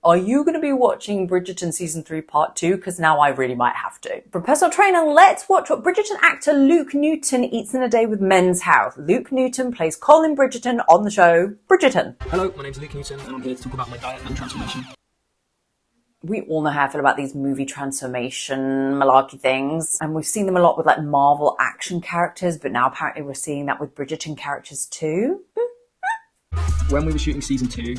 Are you going to be watching Bridgerton Season 3 Part 2? Because now I really might have to. From personal trainer, let's watch what Bridgerton actor Luke Newton eats in a day with Men's Health. Luke Newton plays Colin Bridgerton on the show Bridgerton. Hello, my name's Luke Newton and I'm here to talk about my diet and transformation. We all know how I feel about these movie transformation malarkey things. And we've seen them a lot with like Marvel action characters, but now apparently we're seeing that with Bridgerton characters too. When we were shooting season 2,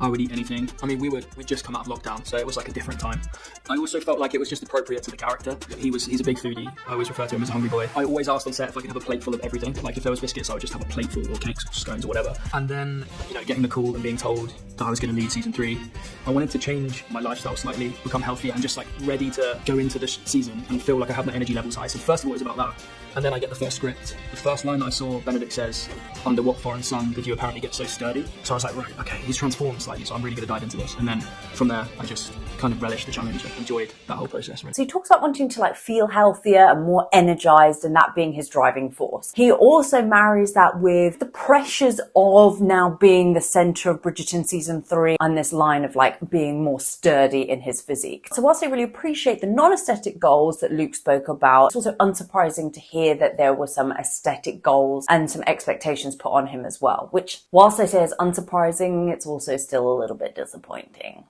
I would eat anything. I mean, we'd just come out of lockdown, so it was like a different time. I also felt like it was just appropriate to the character. He's a big foodie. I always refer to him as a hungry boy. I always asked on set if I could have a plate full of everything. Like if there was biscuits, I would just have a plate full, or cakes or scones or whatever. And then, getting the call and being told that I was going to lead season 3, I wanted to change my lifestyle slightly, become healthier and just like ready to go into this season and feel like I have my energy levels high. So first of all, it was about that. And then I get the first script. The first line that I saw, Benedict says, "Under what foreign sun did you apparently get so sturdy?" So I was like, right, okay, he's transformed slightly, so I'm really going to dive into this. And then from there, I just kind of relished the challenge. I enjoyed that whole process. Really. So he talks about wanting to like feel healthier and more energized, and that being his driving force. He also marries that with the pressures of now being the center of Bridgerton season 3 and this line of like being more sturdy in his physique. So whilst I really appreciate the non-aesthetic goals that Luke spoke about, it's also unsurprising to hear that there were some aesthetic goals and some expectations put on him as well, which whilst I say is unsurprising, it's also still a little bit disappointing.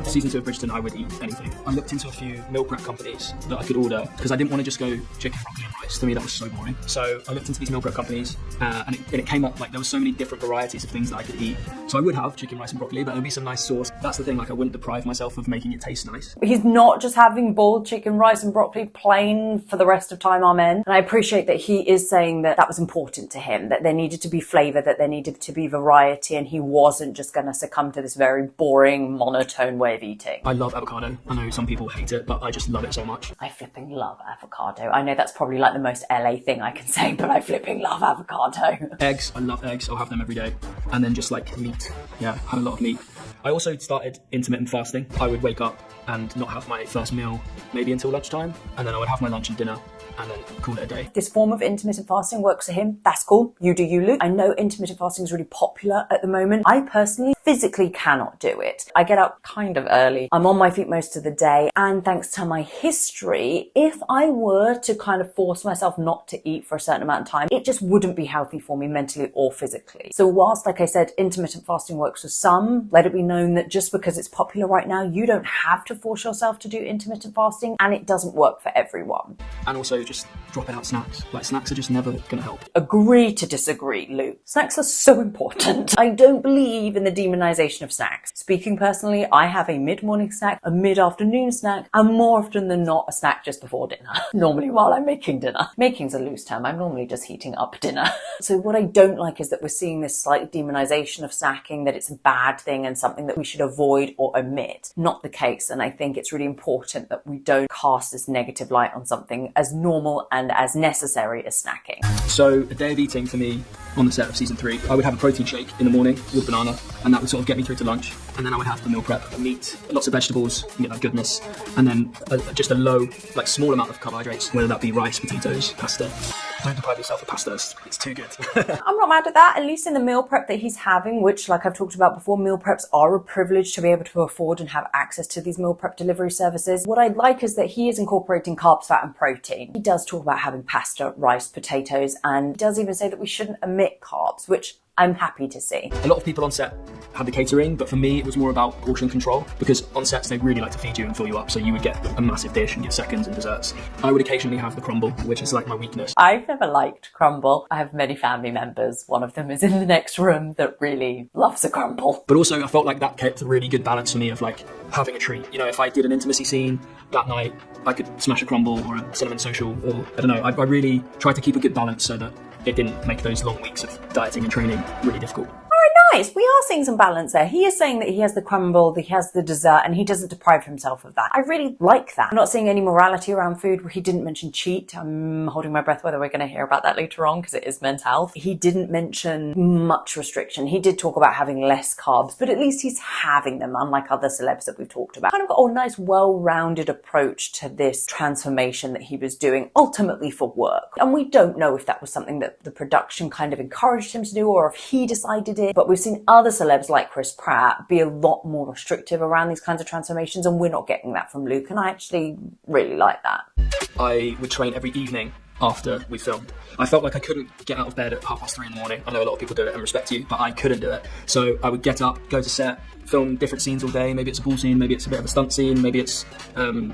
Season 2 of Bridgerton, I would eat anything. I looked into a few meal prep companies that I could order because I didn't want to just go chicken, broccoli and rice. To me, that was so boring. So I looked into these meal prep companies and it came up like there were so many different varieties of things that I could eat. So I would have chicken, rice and broccoli, but it would be some nice sauce. That's the thing, like I wouldn't deprive myself of making it taste nice. He's not just having boiled chicken, rice and broccoli plain for the rest of time, amen. And I appreciate that he is saying that that was important to him, that there needed to be flavour, that there needed to be variety, and he wasn't just going to succumb to this very boring, monotone way of eating. I love avocado. I know some people hate it, but I just love it so much. I flipping love avocado. I know that's probably like the most LA thing I can say, but I flipping love avocado. Eggs, I love eggs. I'll have them every day. And then just like meat. Yeah, have a lot of meat. I also started intermittent fasting. I would wake up and not have my first meal maybe until lunchtime, and then I would have my lunch and dinner and then call it a day. This form of intermittent fasting works for him. That's cool. You do you, Luke. I know intermittent fasting is really popular at the moment. I personally physically cannot do it. I get up kind of early. I'm on my feet most of the day. And thanks to my history, if I were to kind of force myself not to eat for a certain amount of time, it just wouldn't be healthy for me mentally or physically. So whilst, like I said, intermittent fasting works for some, let it be known that just because it's popular right now, you don't have to force yourself to do intermittent fasting, and it doesn't work for everyone. And also just dropping out snacks. Like snacks are just never going to help. Agree to disagree, Luke. Snacks are so important. I don't believe in the demonization of snacks. Speaking personally, I have a mid-morning snack, a mid-afternoon snack, and more often than not, a snack just before dinner. Normally while I'm making dinner. Making's a loose term. I'm normally just heating up dinner. So what I don't like is that we're seeing this slight demonization of snacking, that it's a bad thing and something that we should avoid or omit. Not the case. And I think it's really important that we don't cast this negative light on something as normal and as necessary as snacking. So a day of eating for me on the set of season 3, I would have a protein shake in the morning with banana, and that would sort of get me through to lunch. And then I would have the meal prep, meat, lots of vegetables, and get that goodness. And then just a low, like small amount of carbohydrates, whether that be rice, potatoes, pasta. Don't deprive yourself of pasta, it's too good. I'm not mad at that, at least in the meal prep that he's having, which, like I've talked about before, meal preps are a privilege to be able to afford and have access to these meal prep delivery services. What I'd like is that he is incorporating carbs, fat and protein. He does talk about having pasta, rice, potatoes, and does even say that we shouldn't omit carbs, which I'm happy to see. A lot of people on set had the catering, but for me it was more about portion control, because on sets they really like to feed you and fill you up, so you would get a massive dish and get seconds and desserts. I would occasionally have the crumble, which is like my weakness. I've never liked crumble. I have many family members, one of them is in the next room, that really loves a crumble. But also I felt like that kept a really good balance for me of like having a treat. If I did an intimacy scene that night, I could smash a crumble or a cinnamon social, or I don't know, I really tried to keep a good balance so that it didn't make those long weeks of dieting and training really difficult. Nice. We are seeing some balance there. He is saying that he has the crumble, that he has the dessert, and he doesn't deprive himself of that. I really like that. I'm not seeing any morality around food. He didn't mention cheat. I'm holding my breath whether we're going to hear about that later on, because it is men's health. He didn't mention much restriction. He did talk about having less carbs, but at least he's having them, unlike other celebs that we've talked about. Kind of got a nice, well-rounded approach to this transformation that he was doing, ultimately for work. And we don't know if that was something that the production kind of encouraged him to do, or if he decided it, but we've seen other celebs like Chris Pratt be a lot more restrictive around these kinds of transformations, and we're not getting that from Luke, and I actually really like that. I would train every evening after we filmed. I felt like I couldn't get out of bed at 3:30 in the morning. I know a lot of people do it and respect you, but I couldn't do it. So I would get up, go to set, film different scenes all day. Maybe it's a ball scene, maybe it's a bit of a stunt scene, maybe it's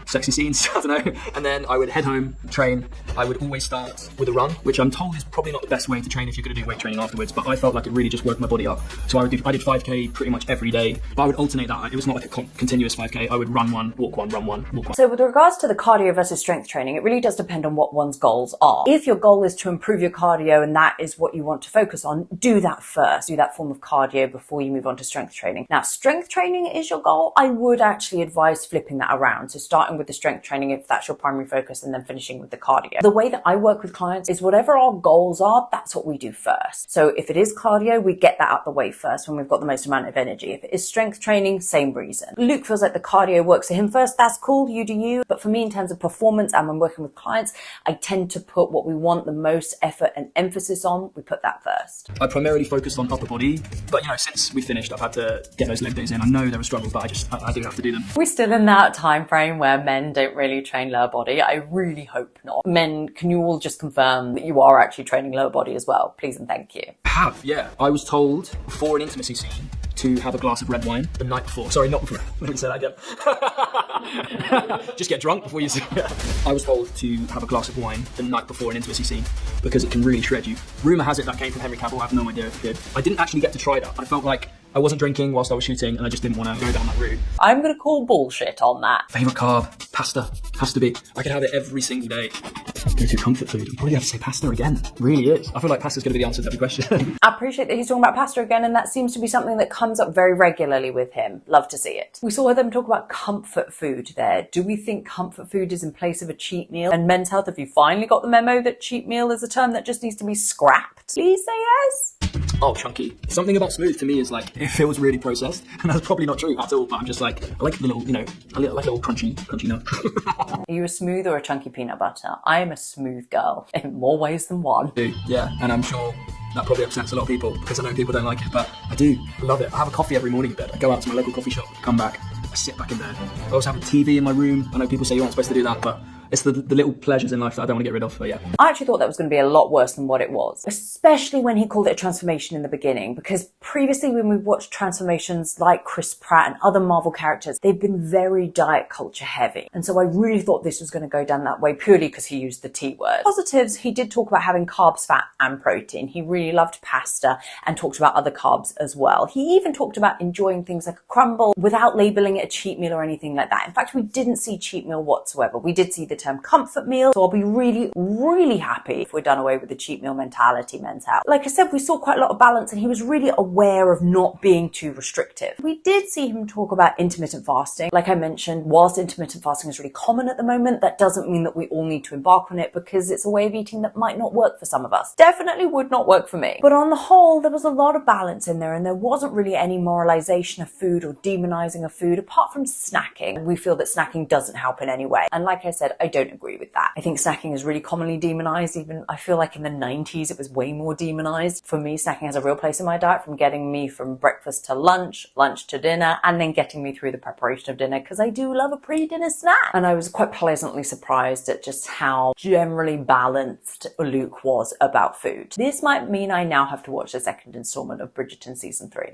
sexy scenes, I don't know. And then I would head home, train. I would always start with a run, which I'm told is probably not the best way to train if you're going to do weight training afterwards, but I felt like it really just woke my body up. So I did 5k pretty much every day, but I would alternate that. It was not like a continuous 5k. I would run one, walk one, run one, walk one. So with regards to the cardio versus strength training, it really does depend on what one's goals are. If your goal is to improve your cardio and that is what you want to focus on, do that first. Do that form of cardio before you move on to strength training. Now, strength training is your goal. I would actually advise flipping that around. So starting with the strength training if that's your primary focus, and then finishing with the cardio. The way that I work with clients is whatever our goals are, that's what we do first. So if it is cardio, we get that out the way first when we've got the most amount of energy. If it is strength training, same reason. Luke feels like the cardio works for him first. That's cool, you do you. But for me, in terms of performance and when working with clients, I tend to put what we want the most effort and emphasis on, we put that first. I primarily focused on upper body, but since we finished, I've had to get those leg days in. I know they're a struggle, but I do have to do them. We're still in that time frame where men don't really train lower body. I really hope not. Men, can you all just confirm that you are actually training lower body as well? Please and thank you. Yeah. I was told before an intimacy scene to have a glass of red wine the night before. Sorry, not before. Let me say that again. Just get drunk before you see it. I was told to have a glass of wine the night before an intimacy scene because it can really shred you. Rumour has it that came from Henry Cavill. I have no idea if it did. I didn't actually get to try that. I felt like I wasn't drinking whilst I was shooting and I just didn't want to go down that route. I'm going to call bullshit on that. Favourite carb? Pasta. Has to be. I can have it every single day. Go to comfort food. I'll probably have to say pasta again. It really is. I feel like pasta's going to be the answer to every question. I appreciate that he's talking about pasta again, and that seems to be something that comes up very regularly with him. Love to see it. We saw them talk about comfort food there. Do we think comfort food is in place of a cheat meal? And Men's Health, have you finally got the memo that cheat meal is a term that just needs to be scrapped? Please say yes. Oh, chunky. Something about smooth to me is like, it feels really processed. And that's probably not true at all, but I'm just like, I like the little, I like a little crunchy nut. Are you a smooth or a chunky peanut butter? I am a smooth girl in more ways than one. Yeah, and I'm sure that probably upsets a lot of people because I know people don't like it, but I do. I love it. I have a coffee every morning in bed. I go out to my local coffee shop, come back, I sit back in bed. I also have a TV in my room. I know people say you aren't supposed to do that, but it's the little pleasures in life that I don't want to get rid of, but yeah. I actually thought that was going to be a lot worse than what it was, especially when he called it a transformation in the beginning, because previously when we've watched transformations like Chris Pratt and other Marvel characters, they've been very diet culture heavy. And so I really thought this was going to go down that way purely because he used the T word. Positives, he did talk about having carbs, fat and protein. He really loved pasta and talked about other carbs as well. He even talked about enjoying things like a crumble without labeling it a cheat meal or anything like that. In fact, we didn't see cheat meal whatsoever. We did see the term comfort meal. So I'll be really, really happy if we're done away with the cheat meal mentality, Men's Health. Like I said, we saw quite a lot of balance and he was really aware of not being too restrictive. We did see him talk about intermittent fasting. Like I mentioned, whilst intermittent fasting is really common at the moment, that doesn't mean that we all need to embark on it because it's a way of eating that might not work for some of us. Definitely would not work for me. But on the whole, there was a lot of balance in there and there wasn't really any moralization of food or demonizing of food apart from snacking. We feel that snacking doesn't help in any way. And like I said, I don't agree with that. I think snacking is really commonly demonized. Even I feel like in the 90s it was way more demonized. For me, snacking has a real place in my diet, from getting me from breakfast to lunch, lunch to dinner, and then getting me through the preparation of dinner, because I do love a pre-dinner snack. And I was quite pleasantly surprised at just how generally balanced Luke was about food. This might mean I now have to watch the second installment of Bridgerton season 3.